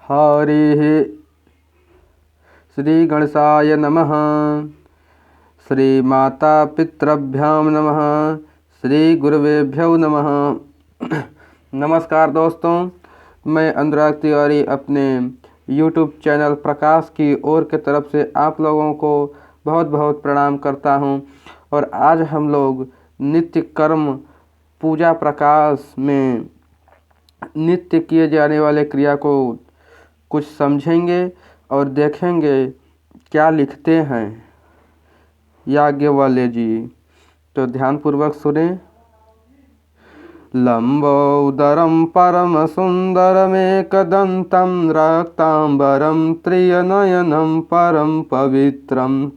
हरिः श्रीगणेशाय नमः। श्रीमातापितृभ्यां नमः। श्रीगुरुवेभ्यो नमः। नमस्कार दोस्तों, मैं अनुराग तिवारी अपने YouTube चैनल प्रकाश की ओर के तरफ से आप लोगों को बहुत बहुत प्रणाम करता हूं। और आज हम लोग नित्य कर्म पूजा प्रकाश में नित्य किए जाने वाले क्रिया को कुछ समझेंगे और देखेंगे क्या लिखते हैं याज्ञवल्क्य जी। तो ध्यानपूर्वक सुने। लंबोदरम परम सुंदरमेकदंतं रक्तांबरम त्रिनयनं परम पवित्रम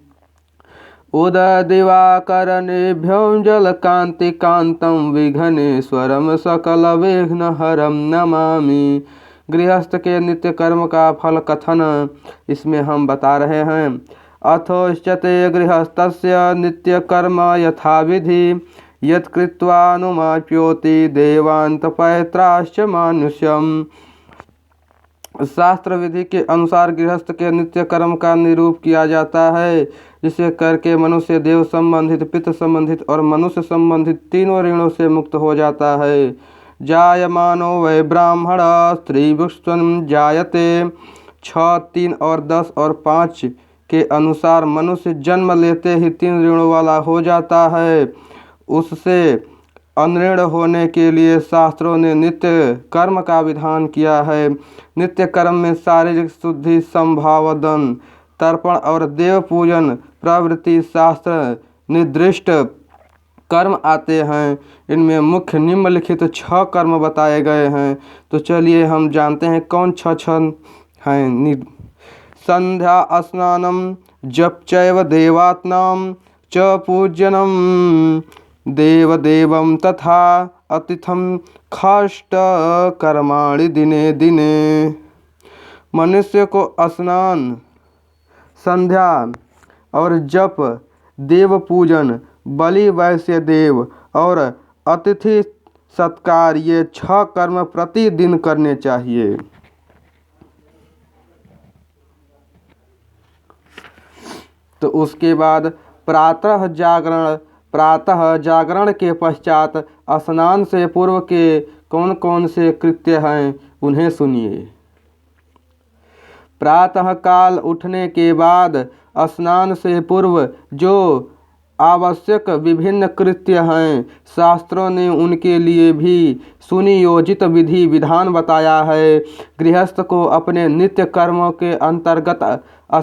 उदयदिवाकरनेभ्यो जलकांतिकांतं विघ्नेश्वरम सकलविघ्नहरं नमामि। गृहस्थ के नित्य कर्म का फल कथन इसमें हम बता रहे हैं। अथोश्चते गृहस्थस्य नित्य कर्म यथाविधि यत्कृत्वानुमाप्योति देवांतपैत्राश्च मानुष्यम्। शास्त्र विधि के अनुसार गृहस्थ के नित्य कर्म का निरूप किया जाता है, जिसे करके मनुष्य देव संबंधित, पितृ संबंधित और मनुष्य संबंधित तीनों ऋणों से मुक्त हो जाता है। जायमानो वै ब्राह्मण स्त्रीभुक्ष्वन् जायते 6, 3 और 10 और 5 के अनुसार मनुष्य जन्म लेते ही 3 ऋणों वाला हो जाता है। उससे अनऋण होने के लिए शास्त्रों ने नित्य कर्म का विधान किया है। नित्य कर्म में शारीरिक शुद्धि, संभावदन, तर्पण और देव पूजन प्रवृत्ति शास्त्र निर्दिष्ट कर्म आते हैं। इनमें मुख्य निम्नलिखित 6 कर्म बताए गए हैं। तो चलिए हम जानते हैं कौन 6 हैं। संध्या स्नानम जप चैव देवात्मानं च पूजनम देवदेवं तथा अतिथम खाष्ट कर्माणि दिने दिने। मनुष्य को स्नान, संध्या और जप, देव पूजन, बलि वैश्य देव और अतिथि सत्कार, ये 6 कर्म प्रतिदिन करने चाहिए। तो उसके बाद प्रातः जागरण के पश्चात स्नान से पूर्व के कौन कौन से कृत्य हैं उन्हें सुनिए। प्रातः काल उठने के बाद स्नान से पूर्व जो आवश्यक विभिन्न कृत्य हैं, शास्त्रों ने उनके लिए भी सुनियोजित विधि विधान बताया है। गृहस्थ को अपने नित्य कर्मों के अंतर्गत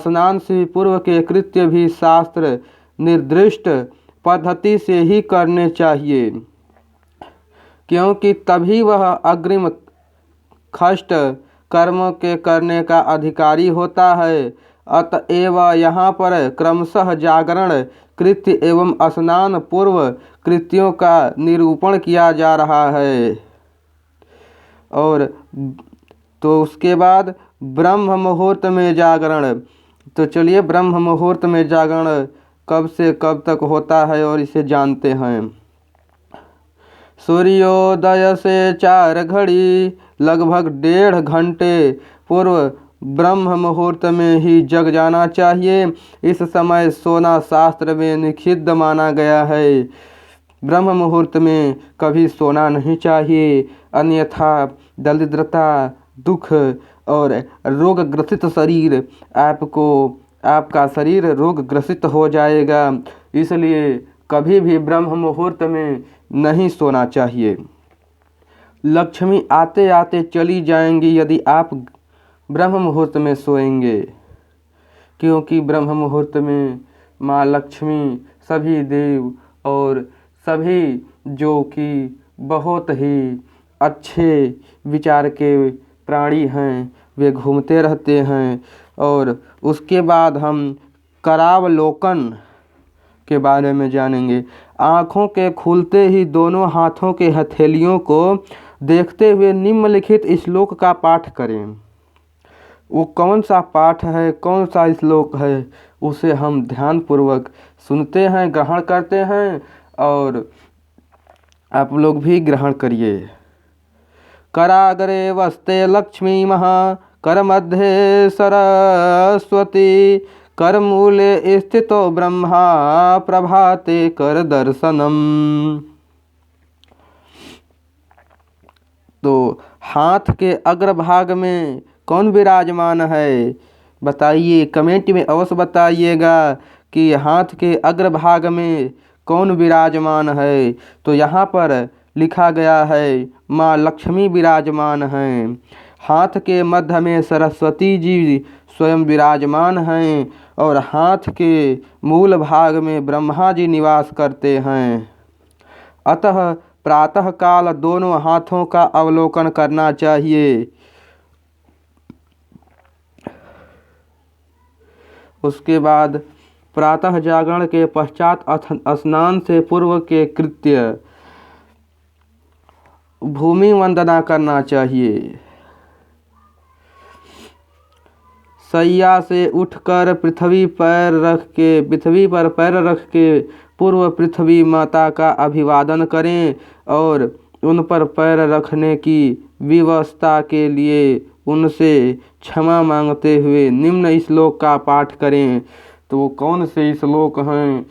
स्नान से पूर्व के कृत्य भी शास्त्र निर्दिष्ट पद्धति से ही करने चाहिए, क्योंकि तभी वह अग्रिम खष्ट कर्मों के करने का अधिकारी होता है। अतएव यहाँ पर क्रमशः जागरण कृत्य एवं स्नान पूर्व कृत्यों का निरूपण किया जा रहा है। और तो उसके बाद ब्रह्म मुहूर्त में जागरण। तो चलिए ब्रह्म मुहूर्त में जागरण कब से कब तक होता है और इसे जानते हैं। सूर्योदय से 4 घड़ी लगभग 1.5 घंटे पूर्व ब्रह्म मुहूर्त में ही जग जाना चाहिए। इस समय सोना शास्त्र में निषिद्ध माना गया है। ब्रह्म मुहूर्त में कभी सोना नहीं चाहिए, अन्यथा दरिद्रता, दुख और रोग ग्रसित शरीर आपका शरीर रोग ग्रसित हो जाएगा। इसलिए कभी भी ब्रह्म मुहूर्त में नहीं सोना चाहिए। लक्ष्मी आते आते चली जाएंगी यदि आप ब्रह्म मुहूर्त में सोएंगे, क्योंकि ब्रह्म मुहूर्त में माँ लक्ष्मी, सभी देव और सभी जो कि बहुत ही अच्छे विचार के प्राणी हैं, वे घूमते रहते हैं। और उसके बाद हम करावलोकन के बारे में जानेंगे। आँखों के खुलते ही दोनों हाथों के हथेलियों को देखते हुए निम्नलिखित श्लोक का पाठ करें। वो कौन सा पाठ है, कौन सा श्लोक है, उसे हम ध्यानपूर्वक सुनते हैं, ग्रहण करते हैं और आप लोग भी ग्रहण करिए। कराग्रे वस्ते लक्ष्मी कर मध्य सरस्वती कर मूले स्थितो ब्रह्मा प्रभाते कर दर्शनम। तो हाथ के अग्रभाग में कौन विराजमान है, बताइए, कमेंट में अवश्य बताइएगा कि हाथ के अग्रभाग में कौन विराजमान है। तो यहाँ पर लिखा गया है माँ लक्ष्मी विराजमान हैं। हाथ के मध्य में सरस्वती जी स्वयं विराजमान हैं और हाथ के मूल भाग में ब्रह्मा जी निवास करते हैं। अतः प्रातः काल दोनों हाथों का अवलोकन करना चाहिए। उसके बाद प्रातः जागरण के पश्चात स्नान से पूर्व के कृत्य भूमि वंदना करना चाहिए। सैया से उठकर पृथ्वी पर पैर रख के पूर्व पृथ्वी माता का अभिवादन करें और उन पर पैर रखने की व्यवस्था के लिए उनसे क्षमा मांगते हुए निम्न श्लोक का पाठ करें। तो वो कौन से श्लोक हैं